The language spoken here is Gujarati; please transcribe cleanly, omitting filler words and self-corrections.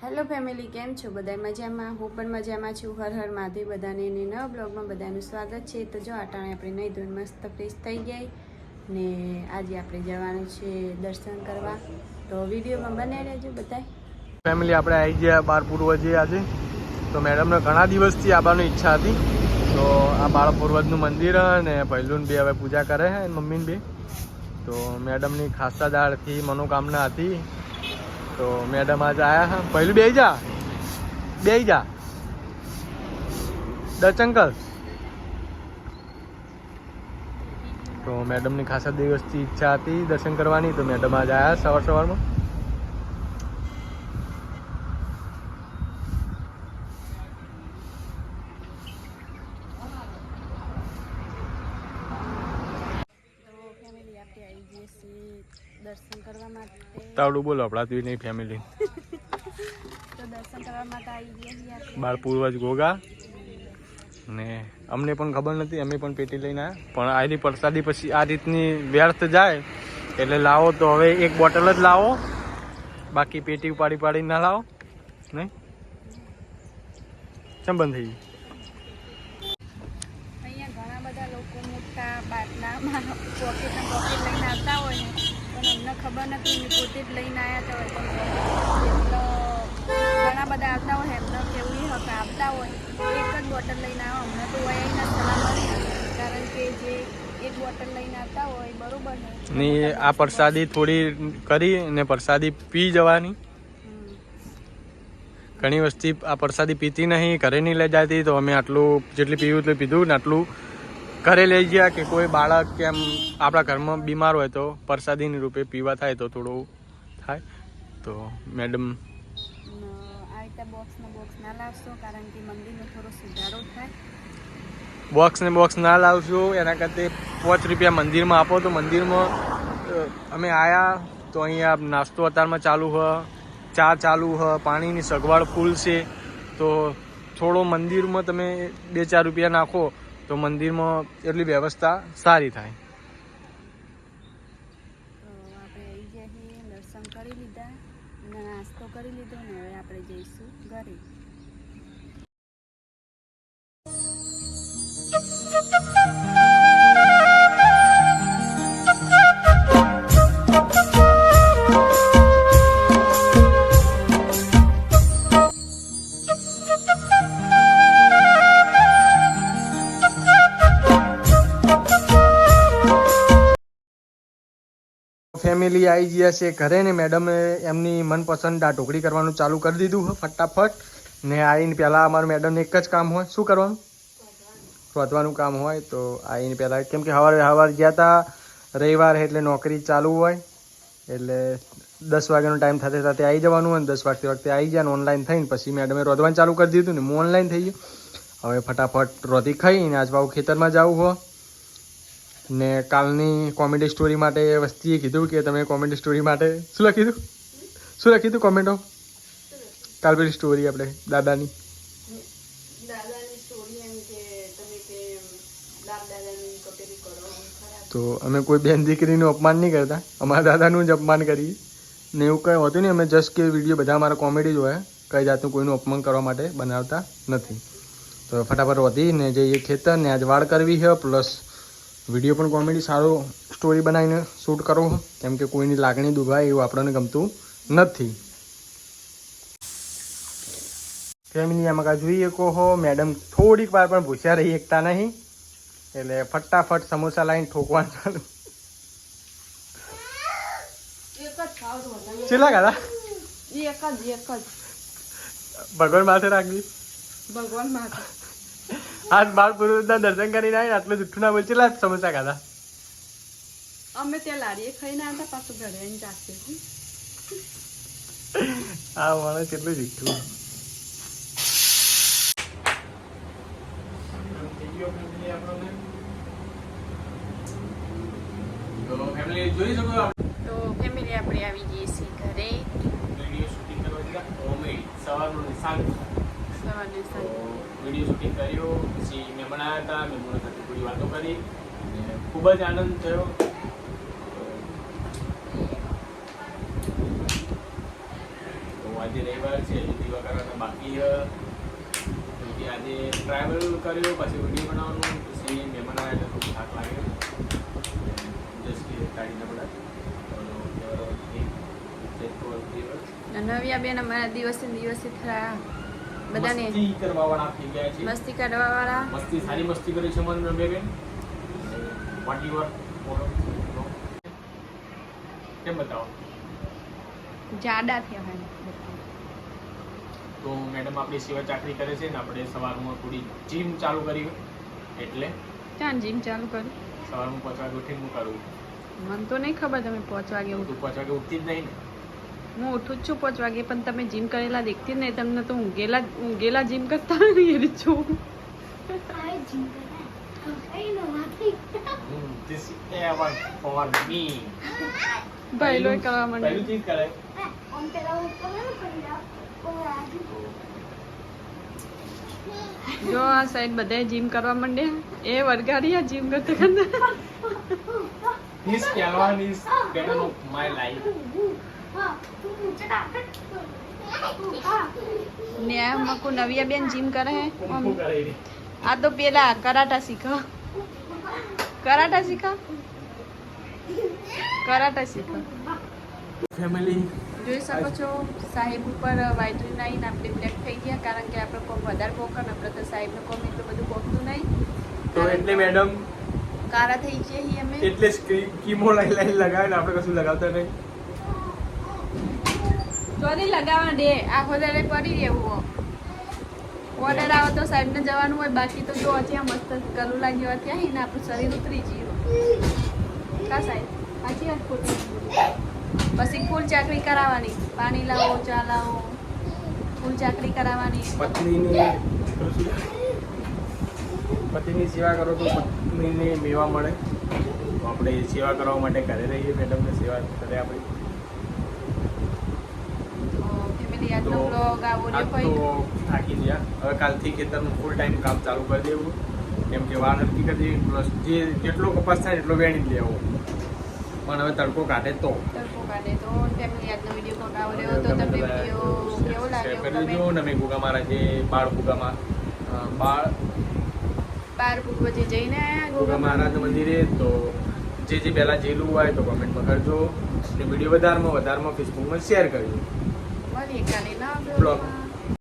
હેલો ફેમિલી, કેમ છો? બધા મજામાં? હું પણ મજામાં છું. હર હર મહાદેવ. બધાને નવા બ્લોગમાં બધાનું સ્વાગત છે. તો જો આટાણે આપણે નહીં ધોઈને મસ્ત ફ્રેશ થઈ ગઈ ને આજે આપણે જવાનું છે દર્શન કરવા. તો વિડીયોમાં બનાવી રહેજો બધા ફેમિલી. આપણે આવી ગયા બાળ પૂર્વજે આજે. તો મેડમને ઘણા દિવસથી આવવાની ઈચ્છા હતી. તો આ બાળ પૂર્વજનું મંદિર અને પહેલું બી હવે પૂજા કરે છે મમ્મીને બી. તો મેડમની ખાસા દાળથી મનોકામના હતી. તો મેડમ આજે આવ્યા હા. પહેલું બેસી જા દર્શન કર. તો મેડમની ખાસા દિવસથી ઈચ્છા હતી દર્શન કરવાની. તો મેડમ આજે આવ્યા સવારમાં. દર્શન કરવા માટે. તાવડું બોલો આપણાથી નહીં ફેમિલી. તો દર્શન કરવા માટે આવી ગયા બાળ પૂર્વજ ગોગા ને અમને પણ ખબર નથી. અમે પણ પેટી લઈને આવ્યા. પણ આની પ્રસાદી પછી આ રીતની વ્યર્થ જાય એટલે લાવો તો હવે એક બોટલ જ લાવો. બાકી પેટી પાડી ના લાવો. નહીં ચમ બંધ થઈ ગઈ. અહીંયા ઘણા બધા લોકો મોટા બાટલામાં પોકેટ લઈને આવતા હોય ને, પણ અમને ખબર નથી. મેં પોતે જ લઈને આવ્યા હતા. ઘણા બધા આવતા હોય એમને કેવું હક આવતા હોય એક જ બોટલ લઈને આવો. અમને તો હોય ના સલાહ, કારણ કે જે એક બોટલ લઈને આવતા હોય બરોબર ને આ પ્રસાદી થોડી કરી ને પ્રસાદી પી જવાની. ઘણી વસ્તી આ પ્રસાદી પીતી નહીં, ઘરે નહીં લઈ જતી. તો અમે આટલું જેટલી પીવું એટલું પીધું ને આટલું ઘરે લઈ ગયા કે કોઈ બાળક કે એમ આપણા ઘરમાં બીમાર હોય તો પ્રસાદીની રૂપે પીવા થાય તો થોડું થાય. તો મેડમ બોક્સ ના લાવશો, કારણ કે મંદિરનો થોડો સુધારો થાય. બોક્સ ના લાવશો એના કરતાં 5 રૂપિયા મંદિરમાં આપો. તો મંદિરમાં અમે આવ્યા તો અહીંયા નાસ્તો અત્યારમાં ચાલુ હ, ચા ચાલુ હ, પાણીની સગવડ ફૂલ છે. તો થોડો મંદિરમાં તમે 2-4 રૂપિયા નાખો તો મંદિરમાં એટલી વ્યવસ્થા સારી થાય. તો આપણે આવી ગયા, દર્શન કરી લીધા, નાસ્તો કરી લીધો ને હવે આપણે જઈશું ઘરે. ફેમિલી આવી ગયા છે ઘરે ને મેડમે એમની મનપસંદ દાળ ઢોકળી કરવાનું ચાલુ કરી દીધું ફટાફટ. ને આવીને પહેલાં અમારું મેડમને એક જ કામ હોય. શું કરવાનું? શોધવાનું કામ હોય. તો આવીને પહેલાં કેમ કે સવારે ગયા હતા, રવિવાર એટલે નોકરી ચાલુ હોય એટલે 10 વાગ્યાનો ટાઈમ થતે થતે આવી જવાનું હોય. 10 વાગતી વખતે આવી ગયા ને ઓનલાઈન થઈને પછી મેડમે રોધવાનું ચાલુ કરી દીધું ને હું ઓનલાઈન થઈ ગયું. હવે ફટાફટ રોધી ખાઈને આજ ભાવ ખેતરમાં જવું હોય. ને કાલની કોમેડી સ્ટોરી માટે વસ્તીએ કીધું કે તમે કોમેડી સ્ટોરી માટે શું લખી હતું કોમેન્ટો? કાલ પેલી સ્ટોરી આપણે દાદાની તો અમે કોઈ બેન દીકરીનું અપમાન નહીં કરતા, અમારા દાદાનું જ અપમાન કરીએ ને એવું કંઈ હોતું નહીં. અમે જસ્ટ કે વિડીયો બધા અમારા કોમેડી જ હોય, કંઈ જાતનું કોઈનું અપમાન કરવા માટે બનાવતા નથી. તો ફટાફટ વધીને જઈએ ખેતર ને આજ વાળ કરવી છે, પ્લસ વિડીયો પણ કોમેડી સારો સ્ટોરી બનાવીને શૂટ કરવો, કેમ કે કોઈની લાગણી દુભાય એવું આપણને ગમતું નથી. ફેમિલી આમાં કાંઈ જોઈએ કહો મેડમ થોડીક વાર પણ ભૂસ્યા રહી એકતા નહીં એટલે ફટાફટ સમોસા લાવીને ઠોકવાનું ચાલુ. ચેલા ખાધા? એક જ ભગવાન માથે રાખવી. ભગવાન માથે આજ બાળ પૂર્વજના દર્શન કરીને આવીને આટલું જુઠ્ઠું ના બોલ. ચેલા સમોસા ખાધા? અમે ત્યાં લારીએ ખાઈને આવતા, પાછું ઘરે આવીને ચાખશે. આ માણસ એટલું જુઠ્ઠું. તો ફેમિલી આપણે આવી જઈએ છીએ ઘરે. વિડીયો શૂટિંગ કરવા દીધા કોમેડી સવારનું વિડીયો શૂટિંગ કર્યું. પછી મહેમાન આવ્યા હતા, મહેમાનો સાથે થોડી વાતો કરી, ખૂબ જ આનંદ થયો. તો આજે રવિવાર છે હજી દીવા કરવાના બાકી પછી આજે ટ્રાવેલ કર્યો પછી વિડીયો બનાવવાનું પછી મહેમાન આવ્યા એટલે થોડું થાક લાગે જસ્ટ કાઢીને બધા નવ્યા બેન અમારા દિવસે થયા બધાને મસ્તી કરવાવાળા થઈ ગયા છે મસ્તી કાઢવા વાળા મસ્તી સારી મસ્તી કરી છે મને બે બેન વોટ યુ આર કેમ બતાવો જાડા થયા હોય તો મેડમ આપણી સેવા ચાકરી કરે છે ને આપણે સવારમાં થોડી જીમ ચાલુ કરી એટલે ચાલ જીમ ચાલુ કરું સવારમાં 5 વાગે ઉઠીને હું કરું મને તો નહીં ખબર તમે 5 વાગે તું 5 વાગે ઉઠતી જ નહીં ને હું ઉઠું જ છું 5 વાગે પણ તમે જીમ કરેલા દેખતી જ નહીં તમને તો ઊંઘેલા જીમ કરતા નહીં છું This ever for me. ભાઈલો કરવા પહેલું માંડ્યો ચીજ કરે જો આ સાઈડ બધા જીમ કરવા માંડ્યા એ વરગાડી જીમ કરતા કરતા This Calvan is better of my life. ને આ મકુ નવિયા બેન જીમ કરે હે શું કરે રે આ તો પેલા કરાટા શીખા ફેમિલી જોઈ શકો છો સાહેબ ઉપર વાઇટરીન આવીને આપણે બ્લેક થઈ ગયા કારણ કે આપણે કોમ વધારે પોકન આપણે તો સાહેબનું કોમ એટલું બધું પોકતું નહીં તો એટલે મેડમ કારા થઈ ગયા છીએ અમે એટલે કીમો લાઈન લગાવે ને આપણે કશું લગાવતા નહીં ચોરી લગાવવા દે આખો દાડે પડી રહેવું ઓર્ડર આવે તો સાહેબને જવાનું હોય બાકી તો જો ત્યાં મસ્ત ગલું લાગ્યો ત્યાં એને આપણું શરીર ઉતરી ગયું કા સાહેબ સાચી વાત ખોટી પછી ફૂલ ચાકરી કરાવવાની પાણી લાવો ચા લાવો ફૂલ ચાકરી કરાવવાની પતિની સેવા કરો તો પત્નીને મેવા મળે તો આપણે સેવા કરવા માટે ઘરે રહીએ મેડમને સેવા કરે આપણી ફેમિલી આજનો બ્લોગ આવો આજ રહ્યો કોઈ તો થાકી ગયા હવે કાલથી ખેતરનું ફૂલ ટાઈમ કામ ચાલુ કરી દેવું કેમ કે વાર નક્કી કરી દેવી પ્લસ જેટલો કપાસ થાય એટલો વેણી જ લેવો પણ હવે તડકો કાઢે તો તડકો કાઢે તો ફેમિલી આજનો વિડીયો કોક આવો રહ્યો તો તમને વિડીયો કેવો લાગ્યો કરી તમે દેજો ને અમે ગુગા મારા જે બાળ ગુગામાં બાળ બાર પૂર્વ જે જઈને આયા ગોગા મહારાજ મંદિરે તો જે પહેલાં જેલું હોય તો કમેન્ટમાં કરજો ને વિડીયો વધારમાં ફેસબુકમાં શેર કરજો મળીએ કાલે ના બ્લોગ